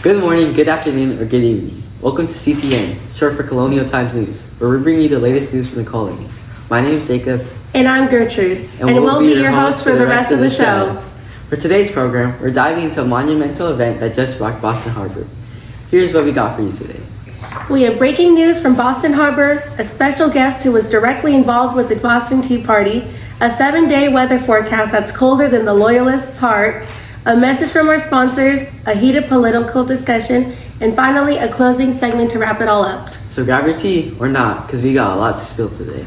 Good morning, good afternoon, or good evening. Welcome to CTN, short for Colonial Times News, where we bring you the latest news from the colonies. My name is Jacob. And I'm Gertrude. And we'll be your hosts for the rest of the show. For today's program, we're diving into a monumental event that just rocked Boston Harbor. Here's what we got for you today. We have breaking news from Boston Harbor, a special guest who was directly involved with the Boston Tea Party, a 7-day weather forecast that's colder than the Loyalists' heart, a message from our sponsors, a heated political discussion, and finally a closing segment to wrap it all up. So grab your tea, or not, because we got a lot to spill today.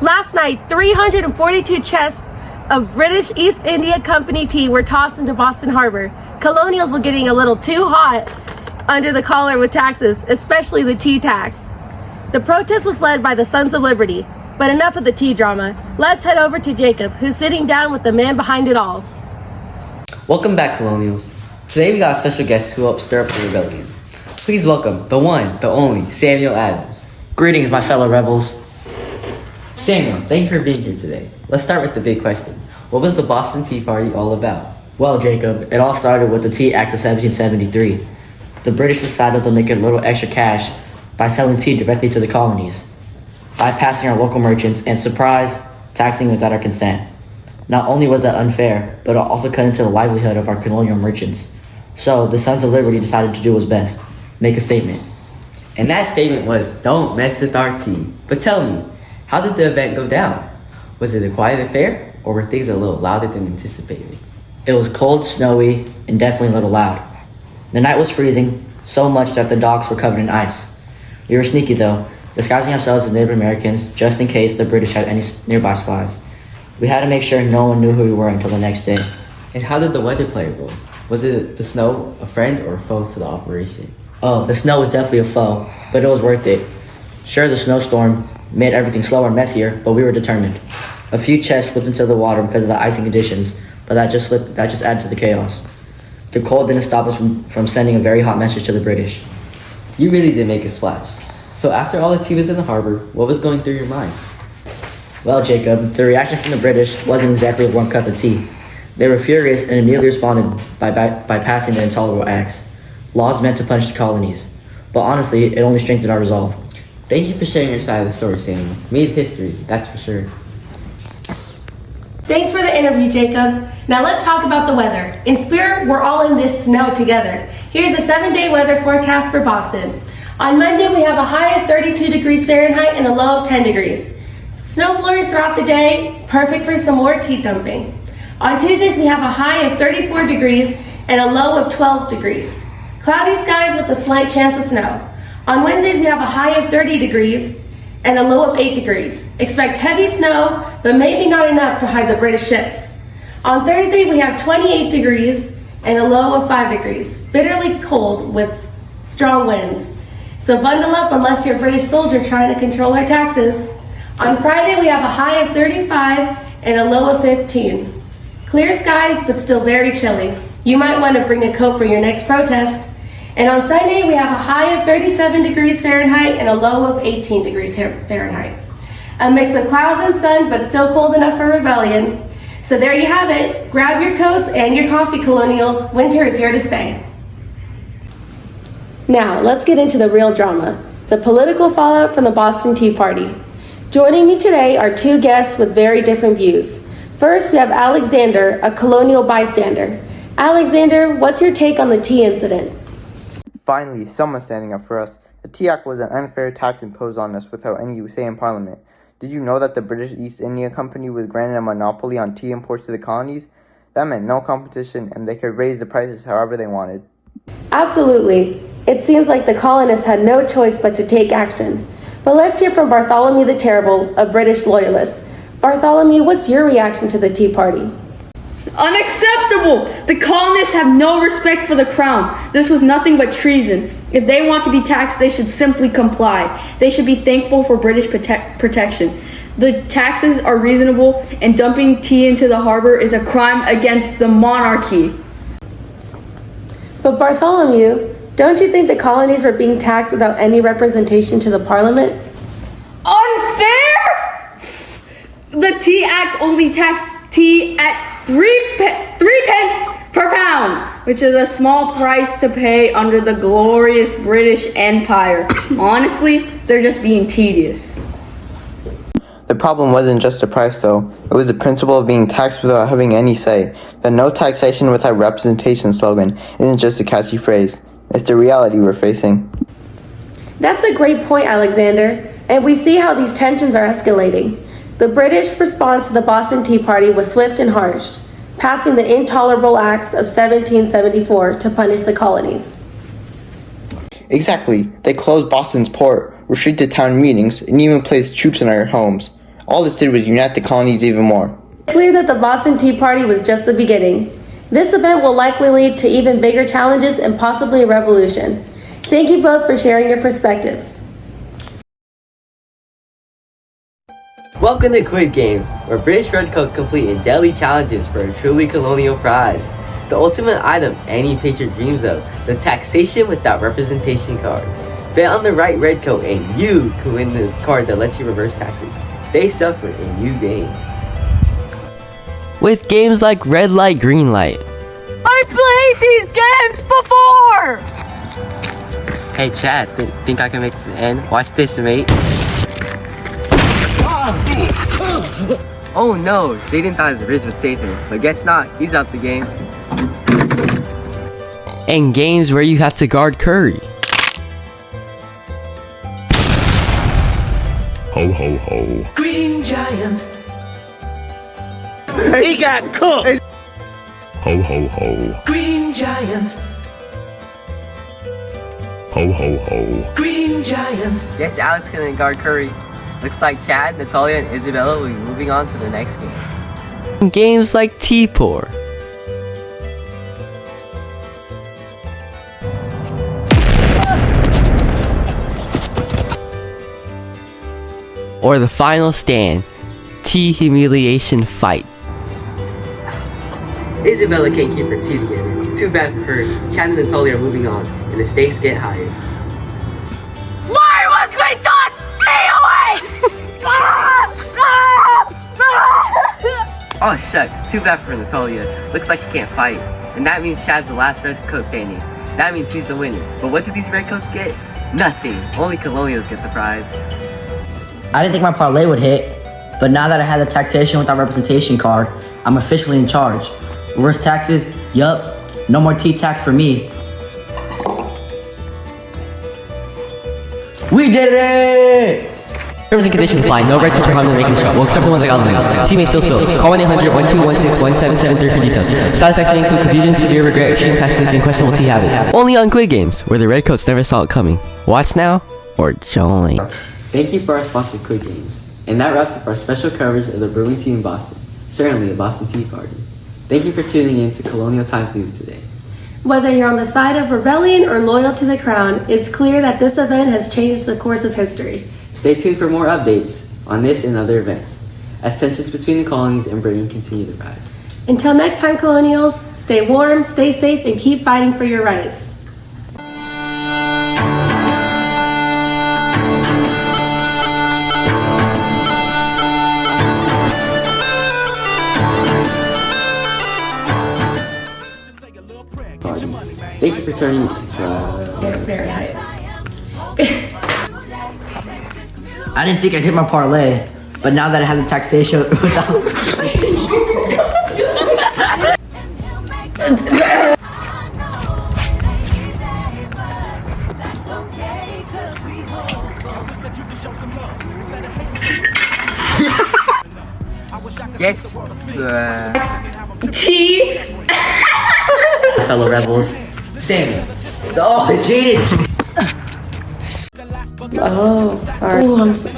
Last night, 342 chests of British East India Company tea were tossed into Boston Harbor. Colonials were getting a little too hot under the collar with taxes, especially the tea tax. The protest was led by the Sons of Liberty. But enough of the tea drama. Let's head over to Jacob, who's sitting down with the man behind it all. Welcome back, Colonials. Today we got a special guest who helped stir up the rebellion. Please welcome the one, the only, Samuel Adams. Greetings, my fellow rebels. Samuel, thank you for being here today. Let's start with the big question. What was the Boston Tea Party all about? Well, Jacob, it all started with the Tea Act of 1773. The British decided to make a little extra cash by selling tea directly to the colonies, bypassing our local merchants and, surprise, taxing without our consent. Not only was that unfair, but it also cut into the livelihood of our colonial merchants. So the Sons of Liberty decided to do what's best, make a statement. And that statement was, don't mess with our tea. But tell me, how did the event go down? Was it a quiet affair, or were things a little louder than anticipated? It was cold, snowy, and definitely a little loud. The night was freezing, so much that the docks were covered in ice. We were sneaky though, disguising ourselves as Native Americans just in case the British had any nearby spies. We had to make sure no one knew who we were until the next day. And how did the weather play a role? Was it the snow a friend or a foe to the operation? Oh, the snow was definitely a foe, but it was worth it. Sure, the snowstorm made everything slower and messier, but we were determined. A few chests slipped into the water because of the icing conditions, but that just added to the chaos. The cold didn't stop us from sending a very hot message to the British. You really did make a splash. So after all the tea was in the harbor, what was going through your mind? Well, Jacob, the reaction from the British wasn't exactly a warm cup of tea. They were furious and immediately responded by passing the intolerable acts, laws meant to punish the colonies. But honestly, it only strengthened our resolve. Thank you for sharing your side of the story, Samuel. Made history, that's for sure. Thanks for the interview, Jacob. Now let's talk about the weather. In spirit, we're all in this snow together. Here's a 7-day weather forecast for Boston. On Monday, we have a high of 32 degrees Fahrenheit and a low of 10 degrees. Snow flurries throughout the day, perfect for some more tea dumping. On Tuesdays, we have a high of 34 degrees and a low of 12 degrees. Cloudy skies with a slight chance of snow. On Wednesdays, we have a high of 30 degrees and a low of 8 degrees. Expect heavy snow, but maybe not enough to hide the British ships. On Thursday, we have 28 degrees and a low of 5 degrees. Bitterly cold with strong winds. So bundle up unless you're a British soldier trying to control our taxes. On Friday, we have a high of 35 and a low of 15. Clear skies, but still very chilly. You might want to bring a coat for your next protest. And on Sunday, we have a high of 37 degrees Fahrenheit and a low of 18 degrees Fahrenheit. A mix of clouds and sun, but still cold enough for rebellion. So there you have it. Grab your coats and your coffee, Colonials. Winter is here to stay. Now, let's get into the real drama, the political fallout from the Boston Tea Party. Joining me today are two guests with very different views. First, we have Alexander, a colonial bystander. Alexander, what's your take on the tea incident? Finally, someone standing up for us. The Tea Act was an unfair tax imposed on us without any say in Parliament. Did you know that the British East India Company was granted a monopoly on tea imports to the colonies? That meant no competition, and they could raise the prices however they wanted. Absolutely. It seems like the colonists had no choice but to take action. But let's hear from Bartholomew the Terrible, a British loyalist. Bartholomew, what's your reaction to the Tea Party? Unacceptable! The colonists have no respect for the crown. This was nothing but treason. If they want to be taxed, they should simply comply. They should be thankful for British protection. The taxes are reasonable, and dumping tea into the harbor is a crime against the monarchy. But Bartholomew, don't you think the colonies were being taxed without any representation to the Parliament? Unfair? The Tea Act only taxed tea at 3 pence per pound, which is a small price to pay under the glorious British Empire. Honestly, they're just being tedious. The problem wasn't just the price, though. It was the principle of being taxed without having any say. The no taxation without representation slogan isn't just a catchy phrase. It's the reality we're facing. That's a great point, Alexander. And we see how these tensions are escalating. The British response to the Boston Tea Party was swift and harsh, passing the Intolerable Acts of 1774 to punish the colonies. Exactly. They closed Boston's port, restricted town meetings, and even placed troops in our homes. All this did was unite the colonies even more. It's clear that the Boston Tea Party was just the beginning. This event will likely lead to even bigger challenges and possibly a revolution. Thank you both for sharing your perspectives. Welcome to Quiz Games, where British Redcoats complete in daily challenges for a truly colonial prize. The ultimate item any patriot dreams of, the taxation without representation card. Bet on the right redcoat and you can win the card that lets you reverse taxes. They suffer and you gain. With games like Red Light, Green Light. I played these games before! Hey Chad, think I can make it to the end? Watch this, mate. Oh no, Jaden thought his wrist would save him, but guess not, he's out the game. And games where you have to guard Curry. Ho ho ho. Green Giant. He got cooked. Ho ho ho. Green Giant. Ho ho ho. Green Giant. Yes, Alex can guard Curry. Looks like Chad, Natalia, and Isabella will be moving on to the next game. Games like T-Pour. Or the final stand, tea humiliation fight. Isabella can't keep her tea together. Too bad for her. Chad and Natalia are moving on, and the stakes get higher. Why was we taught tea away? Oh shucks, too bad for Natalia. Looks like she can't fight. And that means Chad's the last redcoat standing. That means he's the winner. But what do these redcoats get? Nothing. Only Colonials get the prize. I didn't think my parlay would hit, but now that I have the taxation without representation card, I'm officially in charge. Reverse taxes? Yup. No more tea tax for me. We did it! Terms and conditions apply. No red coats are harmed in making the shot. Well, except for the ones like Alvin. Teammates still spill. Call 1-800-1216-1773 for details. Side effects may include confusion, severe regret, extreme tax relief, and questionable tea habits. Only on Quiz Games, where the redcoats never saw it coming. Watch now or join. Thank you for our sponsor, Quiz Games. And that wraps up our special coverage of the brewing tea in Boston. Certainly a Boston Tea Party. Thank you for tuning in to Colonial Times News today. Whether you're on the side of rebellion or loyal to the crown, it's clear that this event has changed the course of history. Stay tuned for more updates on this and other events, as tensions between the colonies and Britain continue to rise. Until next time, Colonials, stay warm, stay safe, and keep fighting for your rights. Thank you for turning. Fahrenheit. I didn't think I'd hit my parlay, but now that I have the taxation without Yes. Tea? fellow rebels. Sam. Oh, it's Jaden. Oh, sorry. Oh, I'm so